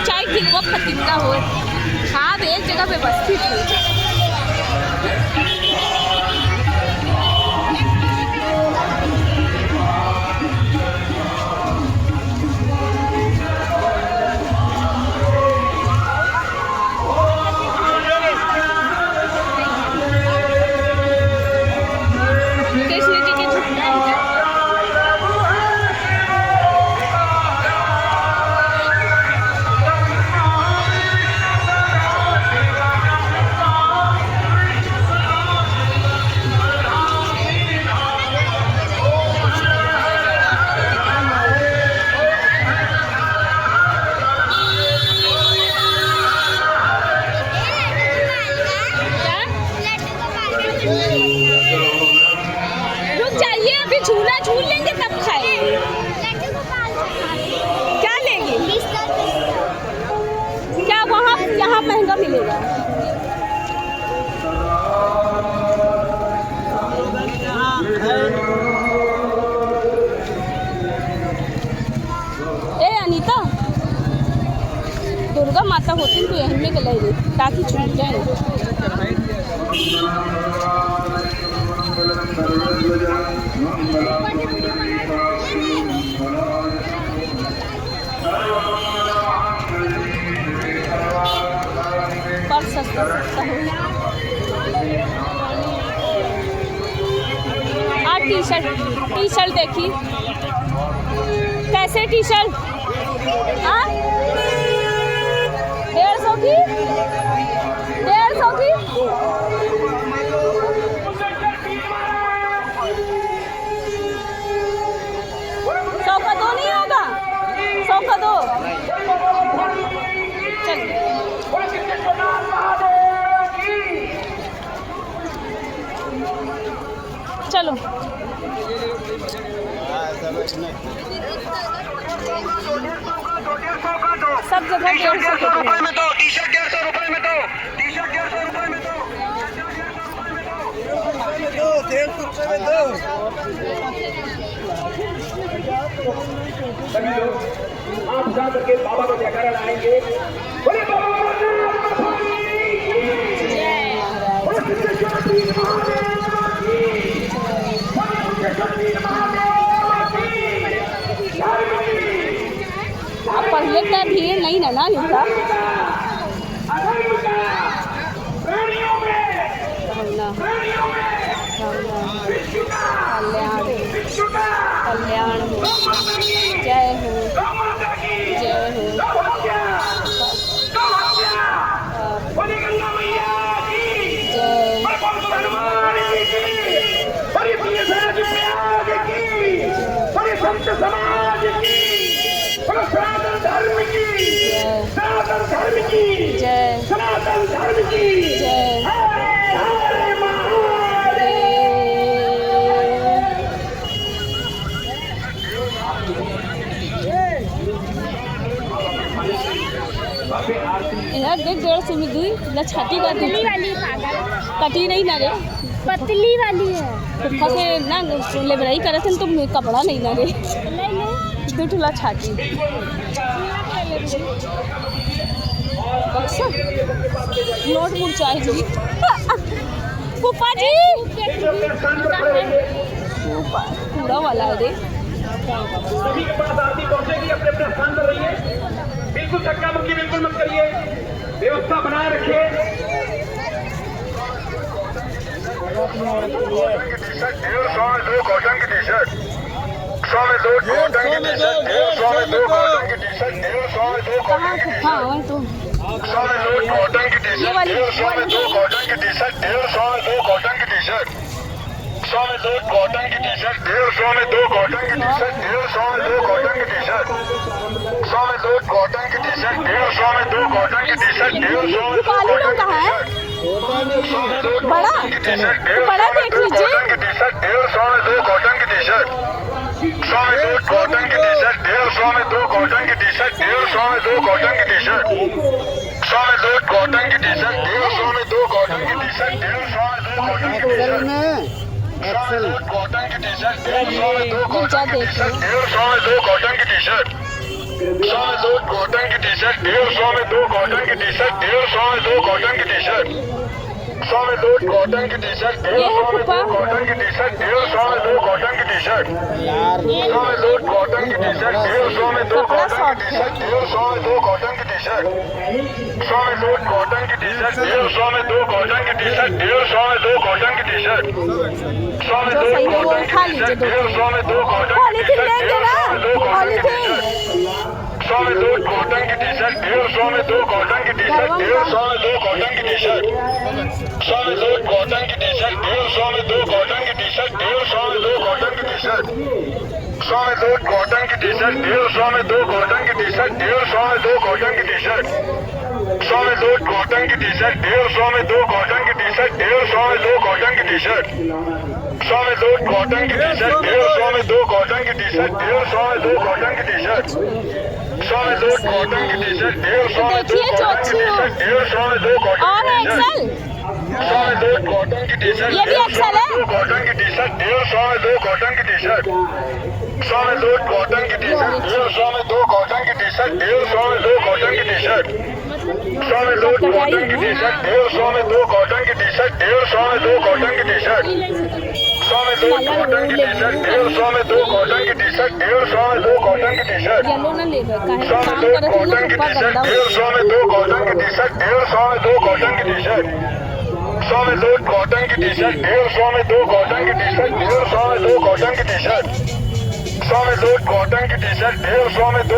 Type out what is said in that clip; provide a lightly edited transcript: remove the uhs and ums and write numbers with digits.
चाय की कप खरीदना हो खाद एक जगह व्यवस्थित हो। रुक जाइए, अभी झूला झूल लेंगे तब खाएंगे। क्या लेंगे? क्या वहाँ यहाँ महंगा मिलेगा? ए अनीता, दुर्गा माता होती तो यहीं में गलाई ताकि छूट जाए। पर सस्ता टी शर्ट देखी कैसे टी शर्ट 150 की 150 की 100 का दो नहीं होगा, 100 का दो। चलो सब जगह 150 रुपए में दो, टी शर्ट 150 रुपए में दो, टी शर्ट 150 रुपए में दो, 150 रुपए में दो। आप जा करके बाबा को जयकारा लाएंगे। बोले बाबा अब पहले का भीड़ नहीं ना लिखा कल्याण हो, जय हो जय हो। समाज की सनातन धर्म की सनातन धर्म की जय, सनातन धर्म की जय। यार देख 150 में दी लछाती का कटी नहीं ना रे, पतली वाली है फसे ना लेबराई करे थे तो कपड़ा नहीं ना रे दुठला छाती बक्सा नोट मुरचाई जी पुप्पा जी पूरा वाला है रे। सभी के पास आरती पहुंचेगी, अपने अपने स्थान पर रहिए, बिल्कुल धक्का मुक्की बिल्कुल मत करिए, व्यवस्था बनाए रखिए। कॉटन की टी शर्ट 100 में 2 कॉटन की टी शर्ट 100 में 2 कॉटन की टी शर्ट 100 में 2 कॉटन की टी शर्ट 100 में 2 कॉटन की टी शर्ट 100 में 2 कॉटन की टी शर्ट 100 में 2 कॉटन की टी शर्ट 100 100 में 2 कॉटन की टी शर्ट, 150 में 2 कॉटन की टी शर्ट, 150 में 2 कॉटन की टी शर्ट, 100 में 2 कॉटन की टी शर्ट, 150 में 2 कॉटन की टी शर्ट, 150 में 2 काली रंग का है बड़ा, बड़ा देख लीजिए। 150 में 2 कॉटन की टी शर्ट, 100 में 2 कॉटन की टी शर्ट, 150 में 2 कॉटन की टी शर्ट, 150 में 2 कॉटन की टी शर्ट, 100 में 2 कॉटन की टी शर्ट, 150 में 2 कॉटन की टी शर्ट, 150 में 2 कॉटन की टी शर्ट, एक्सेल कॉटन की टी शर्ट, 150 में 2 कॉटन की टी शर्ट, 150 में 2 कॉटन की टी शर्ट, 100 में 2 कॉटन की टी शर्ट, 150 में 2 कॉटन की टी शर्ट, 150 में 2 कॉटन की टी शर्ट, 100 में 2 कॉटन की टी शर्ट, 150 में 2 कॉटन की टी शर्ट, 150 में 2 कॉटन की टी शर्ट, 100 में 2 कॉटन की टी शर्ट, 150 में 2 कॉटन की टी शर्ट, 150 में 2 कॉटन की टी शर्ट, 100 में 2 कॉटन की टी शर्ट, 150 में 2 कॉटन की टी शर्ट, 150 में 2 कॉटन की टी शर्ट, 100 में 2 कॉटन की टी शर्ट, 150 में 2 कॉटन की टी शर्ट, 100 में 2 कॉटन की टी शर्ट, 150 में 2 कॉटन की टी शर्ट, 150 में 2 कॉटन की टी शर्ट, 100 में 2 कॉटन की टी शर्ट, 150 में 2 कॉटन की टी शर्ट, 150 में 2 कॉटन की टी शर्ट, 100 में 2 कॉटन की टी शर्ट, 150 में 2 कॉटन की टी शर्ट, 150 में 2 कॉटन की टी शर्ट, 100 में 2 कॉटन की टी शर्ट, 150 में 2 कॉटन की टी शर्ट, 150 में 2 कॉटन की टी शर्ट, 100 में 2 कॉटन की टी शर्ट, 150 में 2 कॉटन की टी शर्ट, 150 में 2 कॉटन की टी शर्ट, 100 में 2 कॉटन की टी शर्ट, 150 में 2 कॉटन की टी शर्ट, 150 में 2 कॉटन और की टी शर्ट, एक्सेल 100 में 2 कॉटन की टी शर्ट, ये भी एक्सेल है। 2 कॉटन की टी शर्ट, 150 में 2 कॉटन की टी शर्ट, 100 में 2 कॉटन की टी शर्ट, 150 में 2 कॉटन की टी शर्ट, 150 में 2 कॉटन की टी शर्ट, 100 में 2 कॉटन की टी शर्ट, 150 में 2 कॉटन की टी शर्ट, 150 में 2 कॉटन की टी शर्ट, 100 में 2 कॉटन की टी शर्ट, 150 में 2 कॉटन की टी शर्ट, 150 में 2 कॉटन की टी शर्ट, येलो ना ले गए काहे 100 में 2 कॉटन की टी शर्ट, 150 में 2 कॉटन की टी शर्ट, 150 में 2 कॉटन की टी शर्ट, 100 में 2 कॉटन की टी शर्ट, 150 में 2 कॉटन की टी शर्ट, 150 में 2 कॉटन की टी शर्ट, 100 में 2 कॉटन की टी शर्ट, 150 में 2